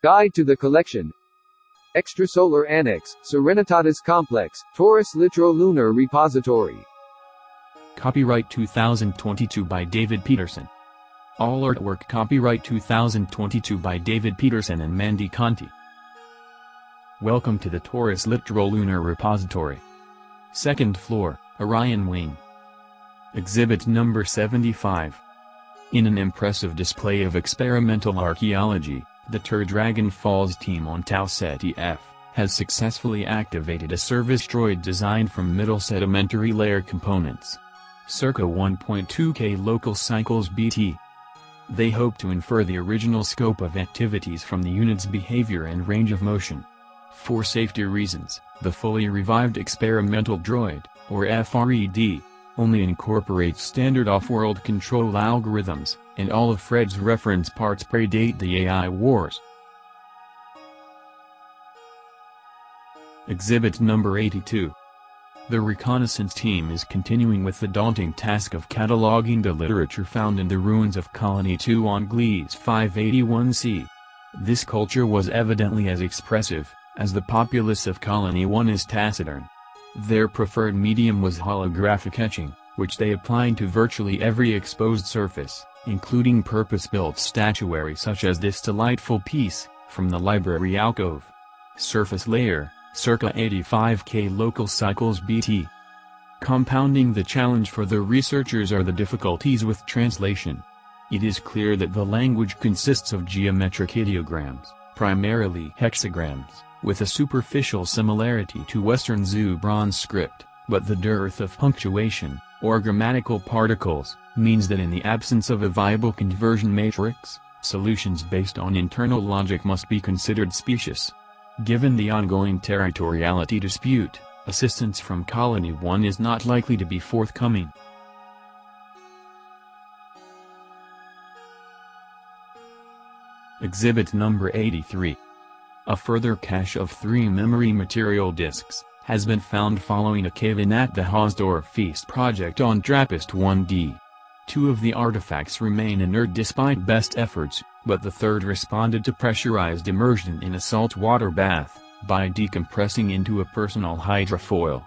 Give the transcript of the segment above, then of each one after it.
Guide to the collection. Extrasolar Annex, Serenitatis Complex, Taurus-Littrow Lunar Repository. Copyright 2022 by David Peterson. All artwork copyright 2022 by David Peterson and Mandy Conti. Welcome to the Taurus-Littrow Lunar Repository. Second floor, Orion Wing. Exhibit number 75. In an impressive display of experimental archaeology, the Dragon Falls team on Taurus-Littrow F has successfully activated a service droid designed from middle sedimentary layer components. Circa 1.2 K local cycles BT. They hope to infer the original scope of activities from the unit's behavior and range of motion. For safety reasons, the fully revived experimental droid, or FRED, only incorporates standard off-world control algorithms, and all of Fred's reference parts predate the AI wars. Exhibit number 82. The reconnaissance team is continuing with the daunting task of cataloging the literature found in the ruins of Colony 2 on Gliese 581c. This culture was evidently as expressive as the populace of Colony 1 is taciturn. Their preferred medium was holographic etching, which they applied to virtually every exposed surface, including purpose-built statuary such as this delightful piece, from the library alcove. Surface layer, circa 85 K local cycles BT. Compounding the challenge for the researchers are the difficulties with translation. It is clear that the language consists of geometric ideograms, primarily hexagrams, with a superficial similarity to Western Zhou bronze script, but the dearth of punctuation, or grammatical particles, means that in the absence of a viable conversion matrix, solutions based on internal logic must be considered specious. Given the ongoing territoriality dispute, assistance from Colony 1 is not likely to be forthcoming. Exhibit number 83. A further cache of 3 memory material disks has been found following a cave-in at the Hausdorff Feast project on TRAPPIST-1D. 2 of the artifacts remain inert despite best efforts, but the third responded to pressurized immersion in a saltwater bath, by decompressing into a personal hydrofoil.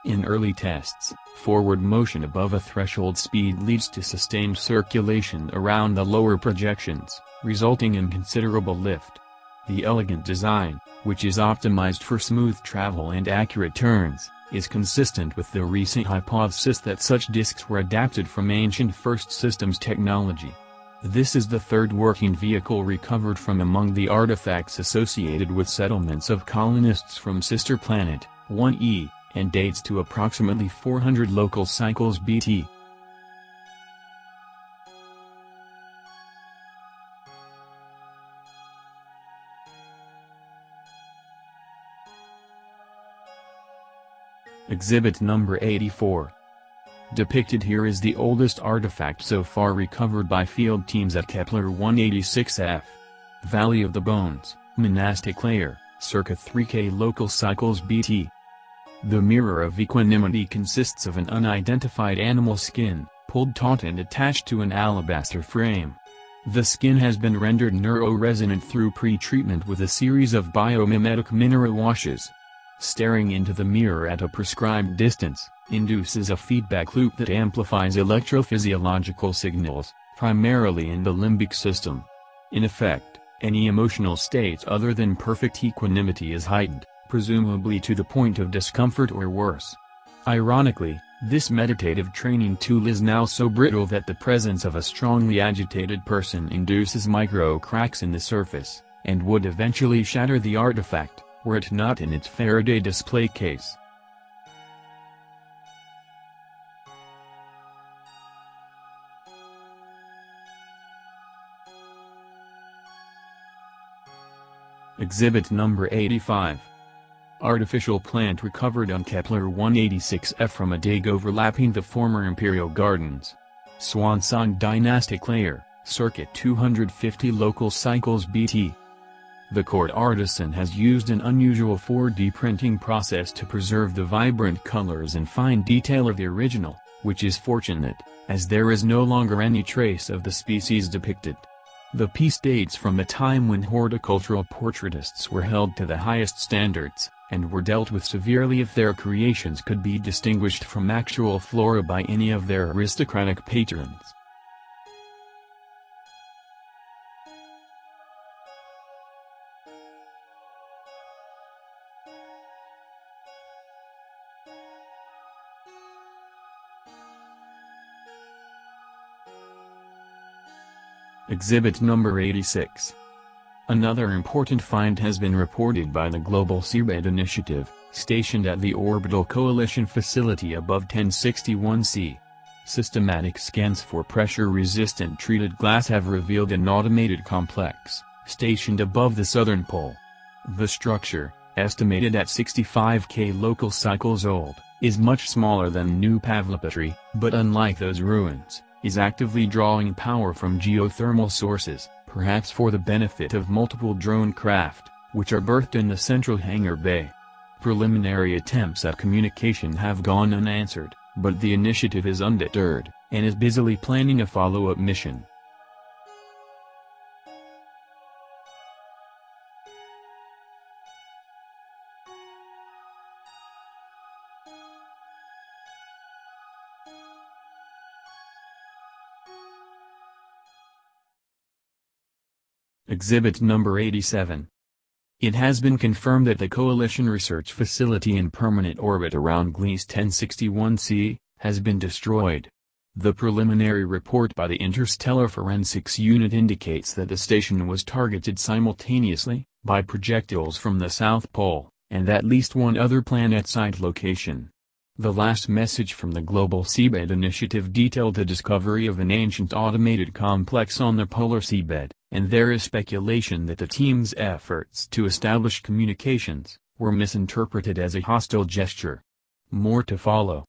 In early tests, forward motion above a threshold speed leads to sustained circulation around the lower projections, resulting in considerable lift. The elegant design, which is optimized for smooth travel and accurate turns, is consistent with the recent hypothesis that such disks were adapted from ancient First Systems technology. This is the third working vehicle recovered from among the artifacts associated with settlements of colonists from sister planet 1E, and dates to approximately 400 local cycles BT. Exhibit number 84. Depicted here is the oldest artifact so far recovered by field teams at Kepler 186f. Valley of the Bones, monastic layer, circa 3K local cycles BT. The mirror of equanimity consists of an unidentified animal skin, pulled taut and attached to an alabaster frame. The skin has been rendered neuro-resonant through pre-treatment with a series of biomimetic mineral washes. Staring into the mirror at a prescribed distance induces a feedback loop that amplifies electrophysiological signals, primarily in the limbic system. In effect, any emotional state other than perfect equanimity is heightened, presumably to the point of discomfort or worse. Ironically, this meditative training tool is now so brittle that the presence of a strongly agitated person induces micro cracks in the surface, and would eventually shatter the artifact, were it not in its Faraday display case. Exhibit number 85. Artificial plant recovered on Kepler 186f from a dig overlapping the former Imperial Gardens. Swansong dynastic layer, circa 250 local cycles BT. The court artisan has used an unusual 4D printing process to preserve the vibrant colors and fine detail of the original, which is fortunate, as there is no longer any trace of the species depicted. The piece dates from a time when horticultural portraitists were held to the highest standards, and were dealt with severely if their creations could be distinguished from actual flora by any of their aristocratic patrons. Exhibit number 86. Another important find has been reported by the Global Seabed Initiative, stationed at the Orbital Coalition facility above 1061C. Systematic scans for pressure-resistant treated glass have revealed an automated complex, stationed above the southern pole. The structure, estimated at 65K local cycles old, is much smaller than New Pavlopatry, but unlike those ruins, is actively drawing power from geothermal sources, perhaps for the benefit of multiple drone craft, which are berthed in the central hangar bay. Preliminary attempts at communication have gone unanswered, but the initiative is undeterred, and is busily planning a follow-up mission. Exhibit number 87. It has been confirmed that the Coalition Research Facility in permanent orbit around Gliese 1061c has been destroyed. The preliminary report by the Interstellar Forensics Unit indicates that the station was targeted simultaneously by projectiles from the South Pole and at least one other planet-site location. The last message from the Global Seabed Initiative detailed the discovery of an ancient automated complex on the polar seabed, and there is speculation that the team's efforts to establish communications were misinterpreted as a hostile gesture. More to follow.